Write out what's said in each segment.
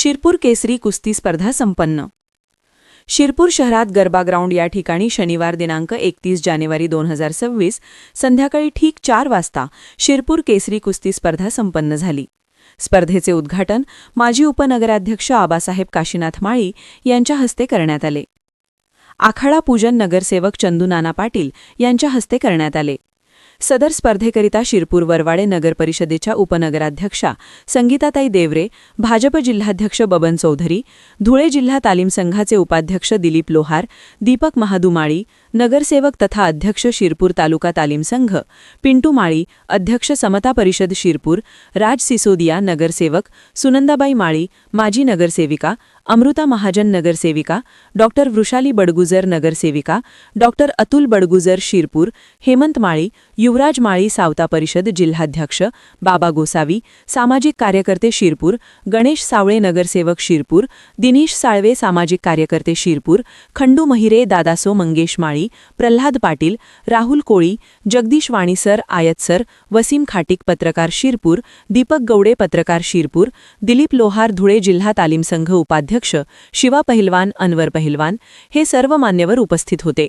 शिरपूर केसरी कुस्ती स्पर्धा संपन्न। शिरपूर शहरात गरबा ग्राउंड या ठिकाणी शनिवार दिनांक 31 जानेवारी 2026 संध्याकाळी ठीक 4 वाजता शिरपूर केसरी कुस्ती स्पर्धा संपन्न झाली। स्पर्धेचे उद्घाटन माजी उपनगराध्यक्ष आबासाहेब काशीनाथ माळी यांच्या हस्ते करण्यात आले। आखाडा पूजन नगरसेवक चंदू नाना पाटील यांच्या हस्ते करण्यात आले। सदर स्पर्धेकरिता शिरपूर वरवाडे नगरपरिषदेच्या उपनगराध्यक्षा संगीताताई देवरे, भाजप जिल्हाध्यक्ष बबन चौधरी, धुळे जिल्हा तालीम संघाचे उपाध्यक्ष दिलीप लोहार, दीपक महादू माळी, नगरसेवक तथा अध्यक्ष शिरपूर तालुका तालीम संघ, पिंटू माळी, अध्यक्ष समता परिषद शिरपूर, राज सिसोदिया नगरसेवक, सुनंदाबाई माळी, माजी नगरसेविका, अमृता महाजन नगरसेविका, डॉक्टर वृषाली बडगुजर नगरसेविका, डॉक्टर अतुल बडगुजर शिरपूर, हेमंत माळी, युवराज माळी सावता परिषद जिल्हाध्यक्ष, बाबा गोसावी, सामाजिक कार्यकर्ते शिरपूर, गणेश सावळे नगरसेवक शिरपूर, दिनेश साळवे सामाजिक कार्यकर्ते शिरपूर, खंडू महिरे दादासो मंगेश माळी, प्रल्हाद पाटील, राहुल कोळी, जगदीश वाणीसर आयतसर, वसीम खाटीक पत्रकार शिरपूर, दीपक गौडे पत्रकार शिरपूर, दिलीप लोहार धुळे जिल्हा तालीम संघ उपाध्यक्ष, शिवा पहिलवान अनवर पहिलवान हे सर्व मान्यवर उपस्थित होते।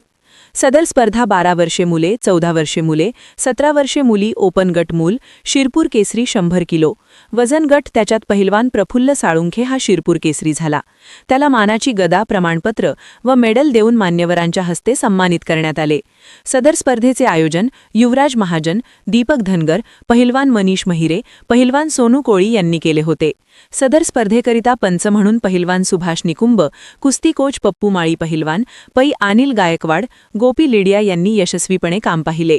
सदर स्पर्धा 12 वर्षे मुले, 14 वर्षे मुले, 17 वर्षे मुली, ओपन गट मूल, शिरपूर केसरी 100 किलो, वजन गट त्याच्यात पहिलवान प्रफुल्ल साळुंखे हा शिरपूर केसरी झाला। त्याला मानाची गदा, प्रमाणपत्र व मेडल देऊन मान्यवरांच्या हस्ते सन्मानित करण्यात आले। सदर स्पर्धेचे आयोजन युवराज महाजन, दीपक धनगर, पहिलवान मनीष महिरे, पहिलवान सोनू कोळी यांनी केले होते। सदर स्पर्धेकरिता पंच म्हणून पहिलवान सुभाष निकुंब, कुस्ती कोच पप्पू माळी पहिलवान, पै अनिल गायकवाड, गोपी लिडिया यांनी यशस्वीपणे काम पाहिले।